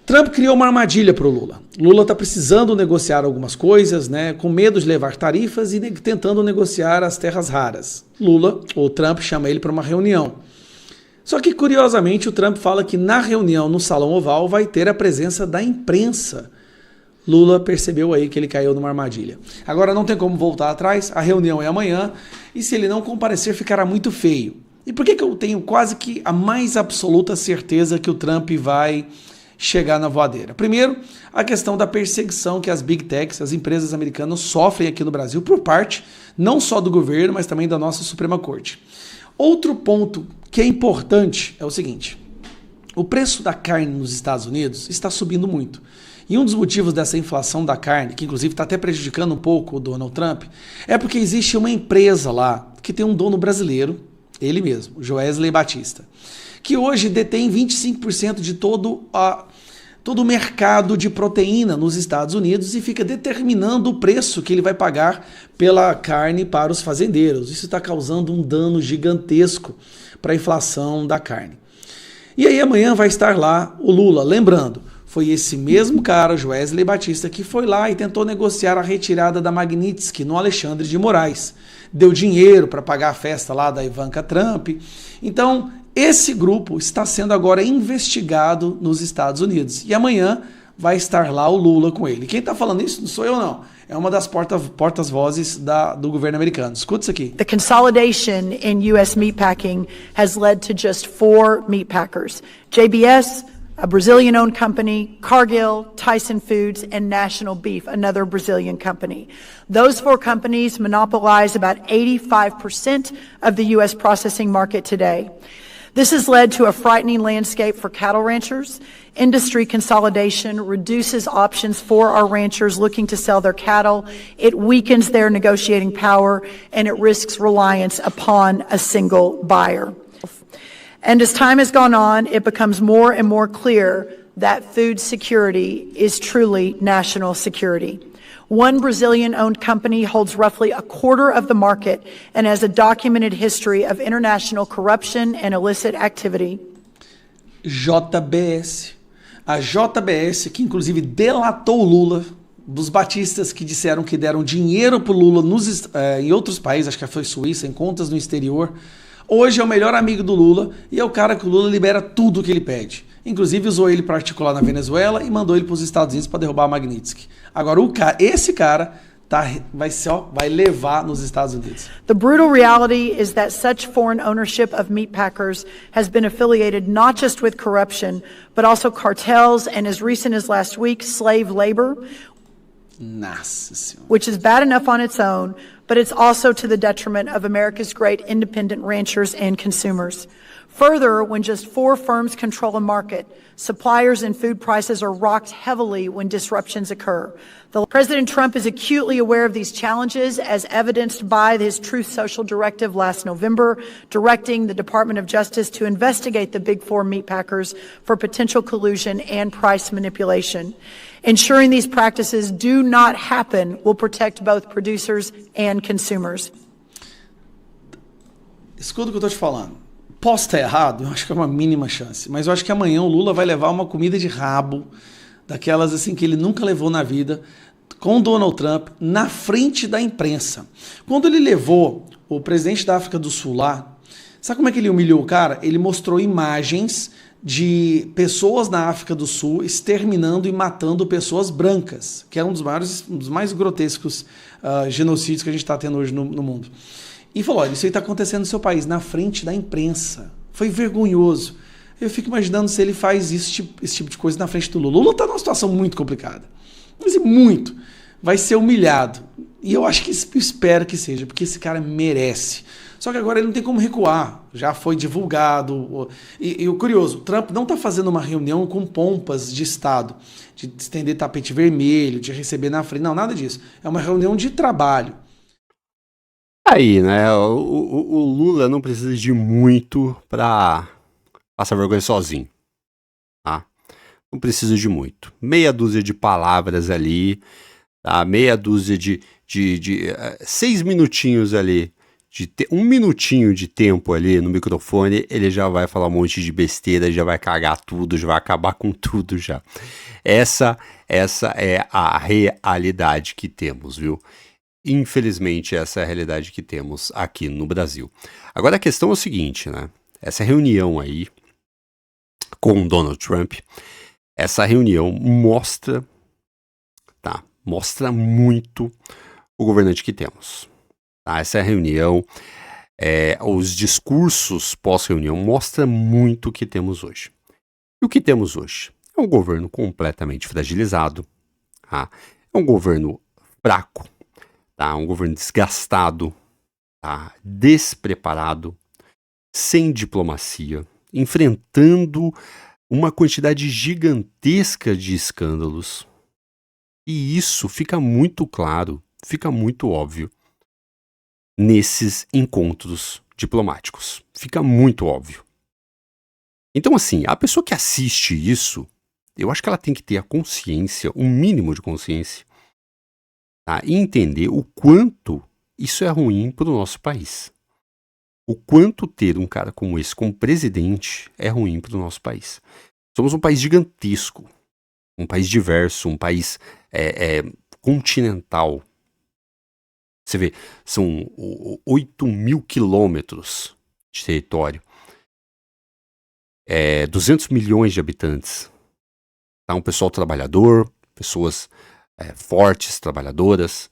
Trump criou uma armadilha para o Lula. Lula está precisando negociar algumas coisas, né, com medo de levar tarifas e tentando negociar as terras raras. O Trump chama ele para uma reunião. Só que, curiosamente, o Trump fala que na reunião no Salão Oval vai ter a presença da imprensa. Lula percebeu aí que ele caiu numa armadilha. Agora não tem como voltar atrás, a reunião é amanhã, e se ele não comparecer ficará muito feio. E por que eu tenho quase que a mais absoluta certeza que o Trump vai chegar na voadeira? Primeiro, a questão da perseguição que as Big Techs, as empresas americanas, sofrem aqui no Brasil por parte não só do governo, mas também da nossa Suprema Corte. Outro ponto que é importante é o seguinte: o preço da carne nos Estados Unidos está subindo muito. E um dos motivos dessa inflação da carne, que inclusive está até prejudicando um pouco o Donald Trump, é porque existe uma empresa lá que tem um dono brasileiro, ele mesmo, Joesley Batista, que hoje detém 25% de todo o mercado de proteína nos Estados Unidos e fica determinando o preço que ele vai pagar pela carne para os fazendeiros. Isso está causando um dano gigantesco para a inflação da carne. E aí amanhã vai estar lá o Lula, lembrando, foi esse mesmo cara, Joesley Batista, que foi lá e tentou negociar a retirada da Magnitsky no Alexandre de Moraes. Deu dinheiro para pagar a festa lá da Ivanka Trump. Então, esse grupo está sendo agora investigado nos Estados Unidos. E amanhã vai estar lá o Lula com ele. Quem está falando isso não sou eu, não. É uma das portas-vozes do governo americano. Escuta isso aqui. The consolidation in U.S. meatpacking has led to just 4 meatpackers: JBS, a Brazilian-owned company, Cargill, Tyson Foods, and National Beef, another Brazilian company. Those 4 companies monopolize about 85% of the U.S. processing market today. This has led to a frightening landscape for cattle ranchers. Industry consolidation reduces options for our ranchers looking to sell their cattle. It weakens their negotiating power, and it risks reliance upon a single buyer. And as time has gone on, it becomes more and more clear that food security is truly national security. One Brazilian-owned company holds roughly a quarter of the market and has a documented history of international corruption and illicit activity. JBS. A JBS, que inclusive delatou o Lula, dos batistas que disseram que deram dinheiro para o Lula em outros países, acho que foi Suíça, em contas no exterior. Hoje é o melhor amigo do Lula e é o cara que o Lula libera tudo o que ele pede. Inclusive usou ele para articular na Venezuela e mandou ele para os Estados Unidos para derrubar a Magnitsky. Agora esse cara vai levar nos Estados Unidos. The brutal reality is that such foreign ownership of meatpackers has been affiliated not just with corruption, but also cartels and, as recent as last week, slave labor. Nossa Senhora. Which is bad enough on its own, but it's also to the detriment of America's great independent ranchers and consumers. Further, when just 4 firms control a market, suppliers and food prices are rocked heavily when disruptions occur. President Trump is acutely aware of these challenges, as evidenced by his Truth Social directive last November, directing the Department of Justice to investigate the Big 4 meatpackers for potential collusion and price manipulation. Ensuring these practices do not happen will protect both producers and consumers. Escuta o que eu estou te falando. Posso estar errado? Eu acho que é uma mínima chance. Mas eu acho que amanhã o Lula vai levar uma comida de rabo, daquelas assim que ele nunca levou na vida, com Donald Trump, na frente da imprensa. Quando ele levou o presidente da África do Sul lá, sabe como é que ele humilhou o cara? Ele mostrou imagens de pessoas na África do Sul exterminando e matando pessoas brancas, que é um dos mais grotescos genocídios que a gente está tendo hoje no mundo. E falou, olha, isso aí está acontecendo no seu país, na frente da imprensa. Foi vergonhoso. Eu fico imaginando se ele faz esse tipo de coisa na frente do Lula. O Lula está numa situação muito complicada. Mas muito. Vai ser humilhado. E eu acho que espero que seja, porque esse cara merece. Só que agora ele não tem como recuar. Já foi divulgado. E o curioso, o Trump não está fazendo uma reunião com pompas de Estado, de estender tapete vermelho, de receber na frente. Não, nada disso. É uma reunião de trabalho. Aí, né, o Lula não precisa de muito pra passar vergonha sozinho, tá? Não precisa de muito. Meia dúzia de palavras ali, tá? Meia dúzia de 6 minutinhos ali de ter um minutinho de tempo ali no microfone, ele já vai falar um monte de besteira, já vai cagar tudo, já vai acabar com tudo já. Essa é a realidade que temos, viu? Infelizmente, essa é a realidade que temos aqui no Brasil. Agora a questão é o seguinte, né? Essa reunião aí com o Donald Trump, essa reunião mostra muito o governante que temos. Tá? Essa reunião, os discursos pós-reunião mostram muito o que temos hoje. E o que temos hoje? É um governo completamente fragilizado, tá? É um governo fraco, tá? Um governo desgastado, tá? Despreparado, sem diplomacia, enfrentando uma quantidade gigantesca de escândalos. E isso fica muito claro, fica muito óbvio nesses encontros diplomáticos. Fica muito óbvio. Então, assim, a pessoa que assiste isso, eu acho que ela tem que ter a consciência, um mínimo de consciência, tá? E entender o quanto isso é ruim para o nosso país. O quanto ter um cara como esse como presidente é ruim para o nosso país. Somos um país gigantesco, um país diverso, um país continental. Você vê, são 8.000 quilômetros de território. 200 milhões de habitantes. Tá? Um pessoal trabalhador, pessoas fortes, trabalhadoras,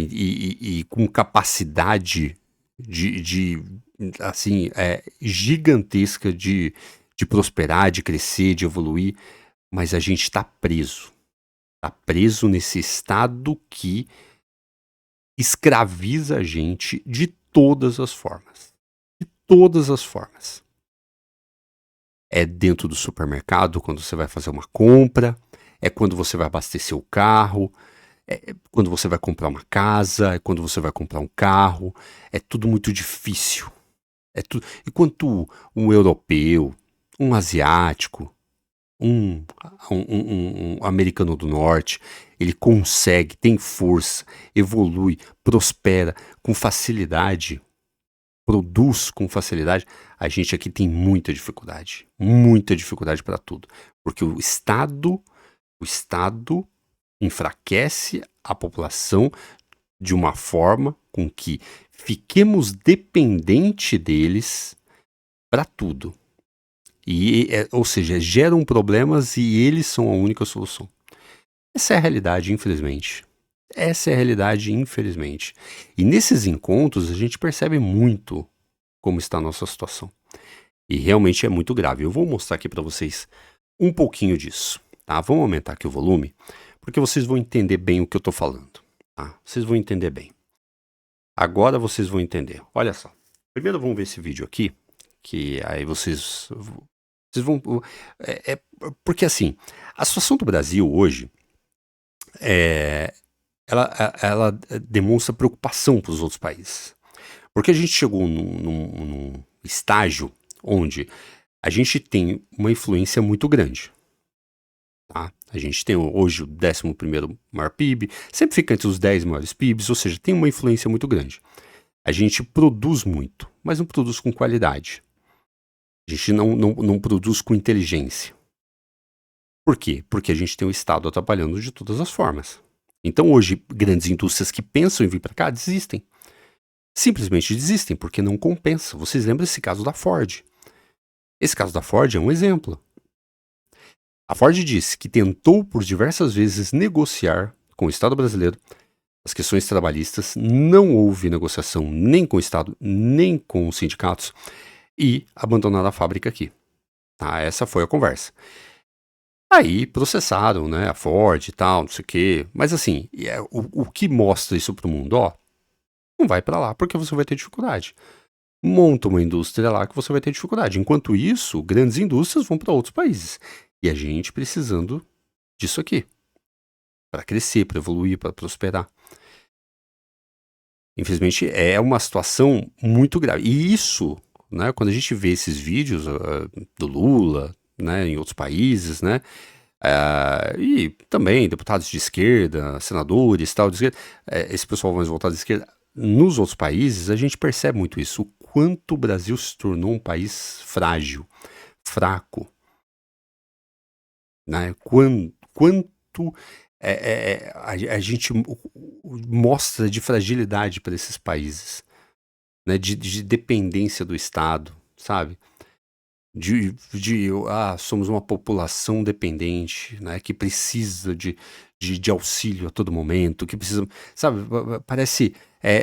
e com capacidade gigantesca de prosperar, de crescer, de evoluir, mas a gente está preso. Está preso nesse estado que escraviza a gente de todas as formas. De todas as formas. É dentro do supermercado, quando você vai fazer uma compra, é quando você vai abastecer o carro, é quando você vai comprar uma casa, é quando você vai comprar um carro, é tudo muito difícil. Enquanto um europeu, um asiático, um americano do norte, ele consegue, tem força, evolui, prospera com facilidade, produz com facilidade, a gente aqui tem muita dificuldade para tudo, porque o Estado enfraquece a população de uma forma com que fiquemos dependentes deles para tudo. Ou seja, geram problemas e eles são a única solução. Essa é a realidade, infelizmente. Essa é a realidade, infelizmente. E nesses encontros a gente percebe muito como está a nossa situação. E realmente é muito grave. Eu vou mostrar aqui para vocês um pouquinho disso. Tá? Vamos aumentar aqui o volume, porque vocês vão entender bem o que eu estou falando. Tá? Vocês vão entender bem. Agora vocês vão entender. Olha só. Primeiro vamos ver esse vídeo aqui, que aí vocês vão... porque assim, a situação do Brasil hoje ela demonstra preocupação para os outros países. Porque a gente chegou num estágio onde a gente tem uma influência muito grande. Tá? A gente tem hoje o 11º maior PIB, sempre fica entre os 10 maiores PIBs, ou seja, tem uma influência muito grande. A gente produz muito, mas não produz com qualidade. A gente não produz com inteligência. Por quê? Porque a gente tem o Estado atrapalhando de todas as formas. Então hoje, grandes indústrias que pensam em vir para cá desistem. Simplesmente desistem, porque não compensa. Vocês lembram esse caso da Ford? Esse caso da Ford é um exemplo. A Ford disse que tentou por diversas vezes negociar com o Estado brasileiro as questões trabalhistas, não houve negociação nem com o Estado, nem com os sindicatos, e abandonaram a fábrica aqui. Tá? Essa foi a conversa. Aí processaram, né, a Ford e tal, não sei o quê. Mas assim, o que mostra isso para o mundo? Não vai para lá porque você vai ter dificuldade. Monta uma indústria lá que você vai ter dificuldade. Enquanto isso, grandes indústrias vão para outros países. E a gente precisando disso aqui. Para crescer, para evoluir, para prosperar. Infelizmente, é uma situação muito grave. E isso, né, quando a gente vê esses vídeos do Lula, né, em outros países, né, e também deputados de esquerda, senadores, tal, de esquerda, esse pessoal mais voltado de esquerda, nos outros países a gente percebe muito isso, o quanto o Brasil se tornou um país frágil, fraco, né? Quanto a gente mostra de fragilidade para esses países, né? De dependência do Estado, sabe? Somos uma população dependente, né? Que precisa de auxílio a todo momento, que precisa, sabe? Parece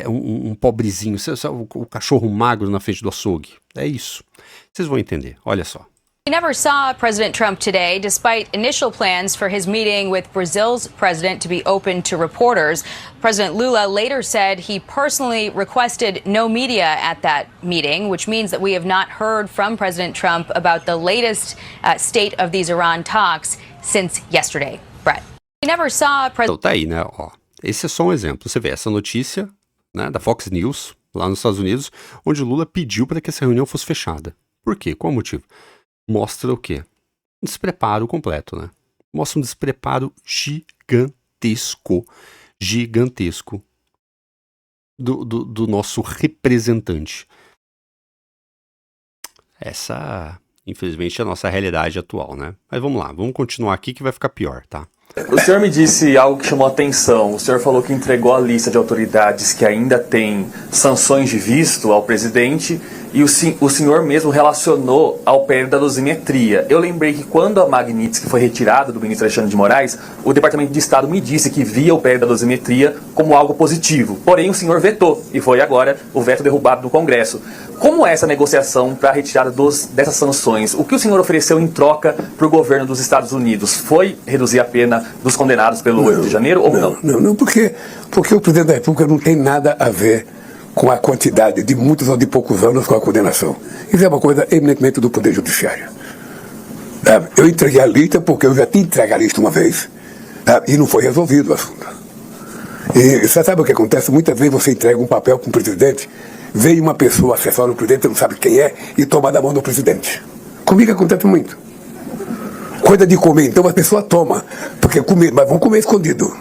um pobrezinho, sabe, o cachorro magro na frente do açougue. É isso. Vocês vão entender, olha só. We never saw President Trump today, despite initial plans for his meeting with Brazil's president to be open to reporters. President Lula later said he personally requested no media at that meeting, which means that we have not heard from President Trump about the latest state of these Iran talks since yesterday. Brett. We never saw Então tá aí, né? Ó, esse é só um exemplo. Você vê essa notícia, né, da Fox News, lá nos Estados Unidos, onde Lula pediu para que essa reunião fosse fechada. Por quê? Qual o motivo? Mostra o quê? Um despreparo completo, né? Mostra um despreparo gigantesco do nosso representante. Essa, infelizmente, é a nossa realidade atual, né? Mas vamos lá, vamos continuar aqui que vai ficar pior, tá? O senhor me disse algo que chamou a atenção. O senhor falou que entregou a lista de autoridades que ainda têm sanções de visto ao presidente e o senhor mesmo relacionou ao PL da dosimetria. Eu lembrei que quando a Magnitsky foi retirada do ministro Alexandre de Moraes, o Departamento de Estado me disse que via o PL da dosimetria como algo positivo. Porém, o senhor vetou e foi agora o veto derrubado no Congresso. Como é essa negociação para a retirada dessas sanções? O que o senhor ofereceu em troca para o governo dos Estados Unidos? Foi reduzir a pena dos condenados pelo 8 de janeiro ou não? Não, porque o presidente da República não tem nada a ver com a quantidade de muitos ou de poucos anos com a condenação. Isso é uma coisa eminentemente do Poder Judiciário. Eu entreguei a lista porque eu já tinha entregue a lista uma vez e não foi resolvido o assunto. E você sabe o que acontece? Muitas vezes você entrega um papel para um presidente, vem uma pessoa acessória do presidente, não sabe quem é, e toma da mão do presidente. Comigo acontece muito. Coisa de comer, então a pessoa toma, porque comer, mas vão comer escondido.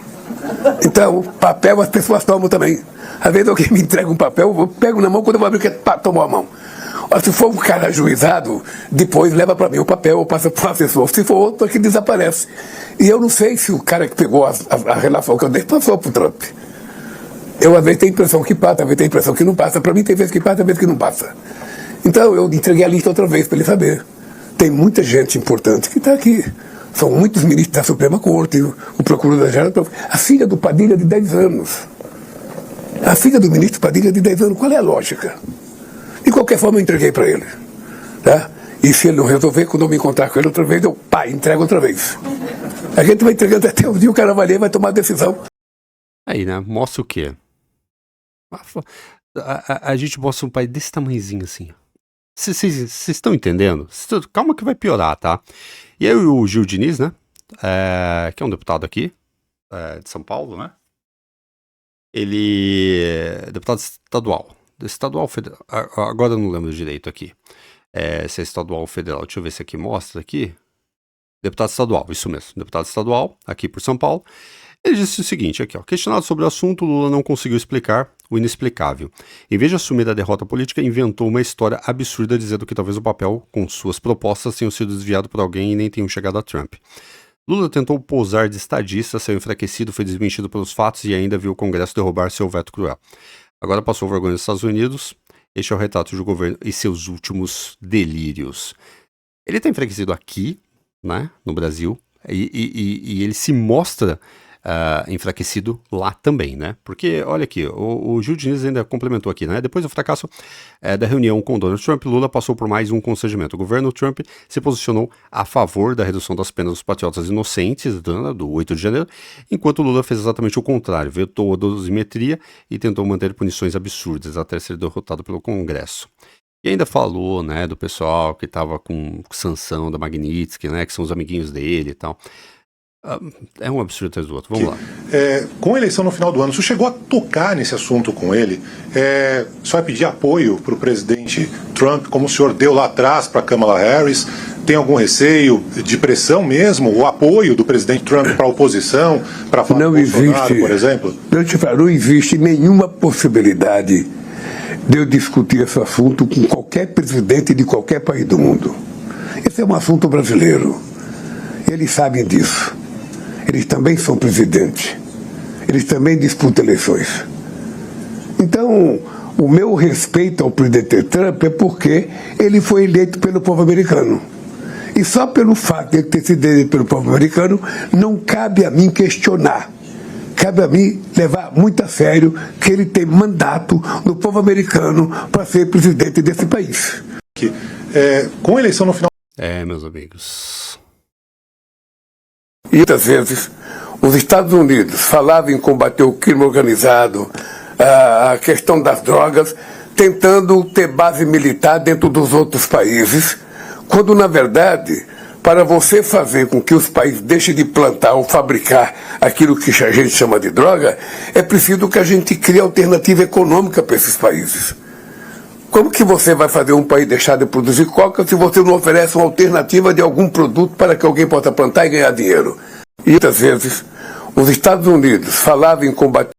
Então, papel as pessoas tomam também. Às vezes alguém me entrega um papel, eu pego na mão, quando eu vou abrir, tomou a mão. Se for um cara ajuizado, depois leva para mim o papel, ou passa para o assessor. Se for outro, que desaparece. E eu não sei se o cara que pegou a relação que eu dei passou para o Trump. Eu às vezes tenho a impressão que passa, às vezes tenho a impressão que não passa. Para mim tem vezes que passa, às vezes que não passa. Então eu entreguei a lista outra vez para ele saber. Tem muita gente importante que está aqui. São muitos ministros da Suprema Corte, o procurador-geral, a filha do Padilha de 10 anos. A filha do ministro Padilha de 10 anos, qual é a lógica? De qualquer forma eu entreguei para ele. Tá? E se ele não resolver, quando eu me encontrar com ele outra vez, eu entrego outra vez. A gente vai entregando até o dia o cara vai ler e vai tomar a decisão. Aí, né? Mostra o quê? A gente mostra um país desse tamanhozinho assim. Vocês estão entendendo? Calma que vai piorar, tá? E aí o Gil Diniz, né? Que é um deputado aqui, de São Paulo, né? Ele é deputado estadual federal. Agora eu não lembro direito aqui. Se é estadual ou federal. Deixa eu ver se aqui mostra aqui. Deputado estadual, isso mesmo. Deputado estadual, aqui por São Paulo. Ele disse o seguinte aqui, ó. Questionado sobre o assunto, Lula não conseguiu explicar o inexplicável. Em vez de assumir a derrota política, inventou uma história absurda dizendo que talvez o papel com suas propostas tenham sido desviado por alguém e nem tenham chegado a Trump. Lula tentou pousar de estadista, saiu enfraquecido, foi desmentido pelos fatos e ainda viu o Congresso derrubar seu veto cruel. Agora passou vergonha nos Estados Unidos. Este é o retrato do governo e seus últimos delírios. Ele está enfraquecido aqui, né, no Brasil, e ele se mostra enfraquecido lá também, né? Porque, olha aqui, o Gil Diniz ainda complementou aqui, né? Depois do fracasso da reunião com Donald Trump, Lula passou por mais um constrangimento. O governo Trump se posicionou a favor da redução das penas dos patriotas inocentes do 8 de janeiro, enquanto Lula fez exatamente o contrário, vetou a dosimetria e tentou manter punições absurdas até ser derrotado pelo Congresso. E ainda falou, né, do pessoal que estava com sanção da Magnitsky, né, que são os amiguinhos dele e tal. É um absurdo atrás do outro. Vamos lá. Com a eleição no final do ano, o senhor chegou a tocar nesse assunto com ele? O senhor vai pedir apoio para o presidente Trump, como o senhor deu lá atrás para a Kamala Harris? Tem algum receio de pressão mesmo? O apoio do presidente Trump para a oposição, para falar do Bolsonaro, por exemplo? Eu te falo, não existe nenhuma possibilidade de eu discutir esse assunto com qualquer presidente de qualquer país do mundo. Esse é um assunto brasileiro. Eles sabem disso. Eles também são presidentes. Eles também disputam eleições. Então, o meu respeito ao presidente Trump é porque ele foi eleito pelo povo americano. E só pelo fato de ele ter sido eleito pelo povo americano, não cabe a mim questionar. Cabe a mim levar muito a sério que ele tem mandato do povo americano para ser presidente desse país. Com a eleição no final... Meus amigos. E muitas vezes os Estados Unidos falavam em combater o crime organizado, a questão das drogas, tentando ter base militar dentro dos outros países, quando na verdade, para você fazer com que os países deixem de plantar ou fabricar aquilo que a gente chama de droga, é preciso que a gente crie alternativa econômica para esses países. Como que você vai fazer um país deixar de produzir coca se você não oferece uma alternativa de algum produto para que alguém possa plantar e ganhar dinheiro? E muitas vezes os Estados Unidos falavam em combater...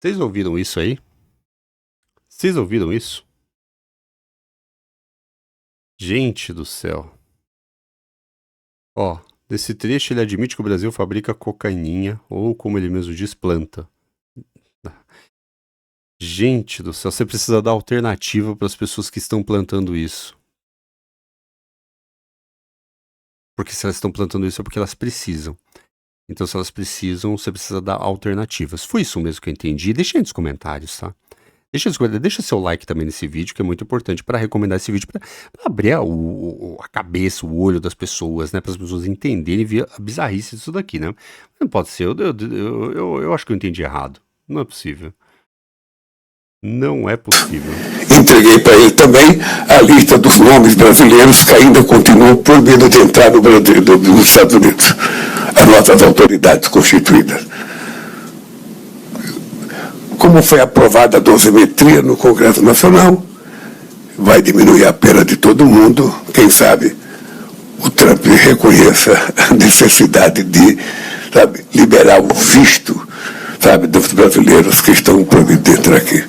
Vocês ouviram isso aí? Vocês ouviram isso? Gente do céu. Ó, nesse trecho ele admite que o Brasil fabrica cocaininha, ou como ele mesmo diz, planta. Gente do céu, você precisa dar alternativa para as pessoas que estão plantando isso. Porque se elas estão plantando isso é porque elas precisam. Então se elas precisam, você precisa dar alternativas. Foi isso mesmo que eu entendi. Deixa aí nos comentários, tá? Deixa seu like também nesse vídeo, que é muito importante para recomendar esse vídeo, para abrir a cabeça, o olho das pessoas, né? Para as pessoas entenderem e ver a bizarrice disso daqui, né? Não pode ser, eu acho que eu entendi errado. Não é possível. Não é possível. Entreguei para ele também a lista dos nomes brasileiros que ainda continuam proibidos de entrar no Brasil, nos Estados Unidos. As nossas autoridades constituídas. Como foi aprovada a dosimetria no Congresso Nacional, vai diminuir a pena de todo mundo. Quem sabe o Trump reconheça a necessidade de, liberar o visto, dos brasileiros que estão proibidos de entrar aqui.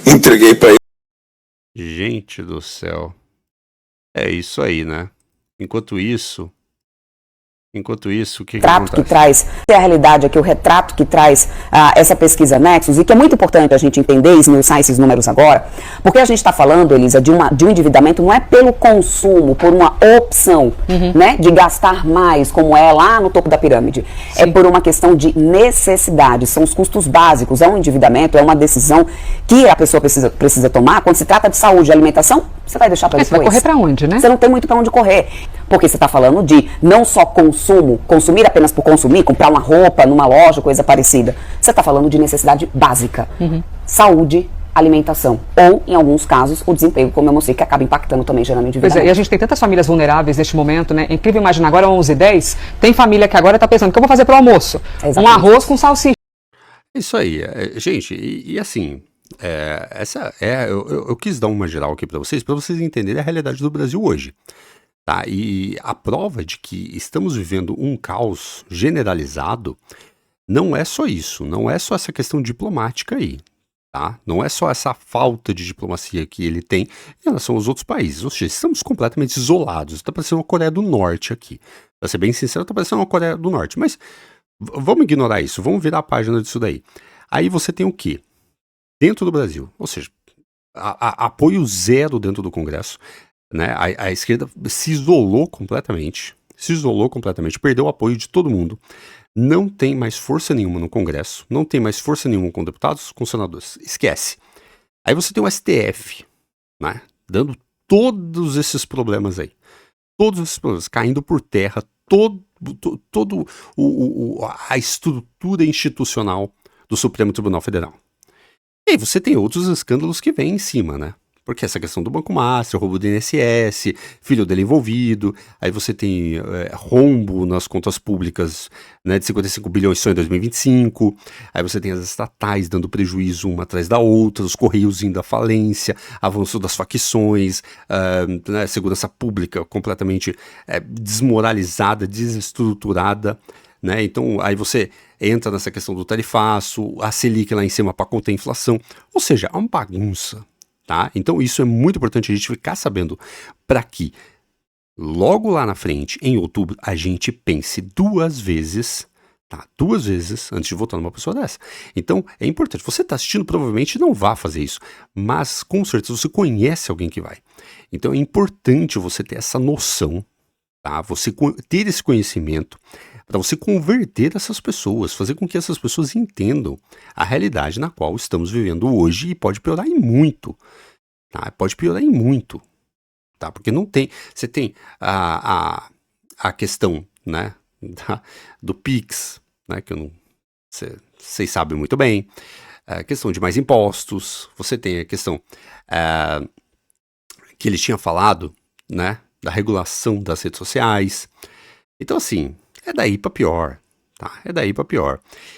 Entreguei para ele. Gente do céu. É isso aí, né? Enquanto isso, o que retrato que traz, a realidade aqui, o retrato que traz essa pesquisa Nexus, e que é muito importante a gente entender e esmiuçar esses números agora, porque a gente está falando, Elisa, de um endividamento não é pelo consumo, por uma opção, né, de gastar mais, como é lá no topo da pirâmide. Sim. É por uma questão de necessidade, são os custos básicos, é um endividamento, é uma decisão que a pessoa precisa tomar. Quando se trata de saúde e alimentação, você vai deixar para depois. Você vai correr para onde, né? Você não tem muito para onde correr, porque você está falando de não só consumir apenas por consumir, comprar uma roupa numa loja, coisa parecida. Você está falando de necessidade básica. Saúde, alimentação. Ou, em alguns casos, o desemprego, como eu mostrei, que acaba impactando também, gerando endividamento. Pois é, e a gente tem tantas famílias vulneráveis neste momento, né? É incrível imaginar, agora 11h10, tem família que agora está pensando, o que eu vou fazer para o almoço? Exatamente. Um arroz com salsicha. Isso aí, gente, e assim, eu quis dar uma geral aqui para vocês entenderem a realidade do Brasil hoje. Tá? E a prova de que estamos vivendo um caos generalizado não é só isso, não é só essa questão diplomática aí, tá? Não é só essa falta de diplomacia que ele tem em relação aos outros países, ou seja, estamos completamente isolados, está parecendo uma Coreia do Norte aqui. Para ser bem sincero, está parecendo uma Coreia do Norte, mas vamos ignorar isso, vamos virar a página disso daí. Aí você tem o quê? Dentro do Brasil, ou seja, apoio zero dentro do Congresso, né? A esquerda se isolou completamente, perdeu o apoio de todo mundo, não tem mais força nenhuma no Congresso, não tem mais força nenhuma com deputados, com senadores, esquece. Aí você tem o STF, né? Dando todos esses problemas aí, todos esses problemas caindo por terra, todo a estrutura institucional do Supremo Tribunal Federal. E aí você tem outros escândalos que vêm em cima, né? Porque essa questão do Banco Master, roubo do INSS, filho dele envolvido, aí você tem rombo nas contas públicas, né, de 55 bilhões só em 2025, aí você tem as estatais dando prejuízo uma atrás da outra, os Correios indo à falência, avanço das facções, né, segurança pública completamente desmoralizada, desestruturada, né? Então aí você entra nessa questão do tarifaço, a Selic lá em cima para conter a inflação, ou seja, é uma bagunça. Tá? Então isso é muito importante a gente ficar sabendo para que logo lá na frente, em outubro, a gente pense duas vezes, tá? 2 vezes antes de votar numa pessoa dessa. Então é importante, você está assistindo, provavelmente não vá fazer isso, mas com certeza você conhece alguém que vai. Então é importante você ter essa noção, tá? Você ter esse conhecimento para você converter essas pessoas, fazer com que essas pessoas entendam a realidade na qual estamos vivendo hoje e pode piorar em muito, tá? Pode piorar em muito, tá? Porque não tem, você tem a questão, né, do Pix, né, que eu não, vocês sabem muito bem, a questão de mais impostos, você tem a questão que ele tinha falado, né, da regulação das redes sociais. Então assim, é daí para pior, tá? É daí para pior.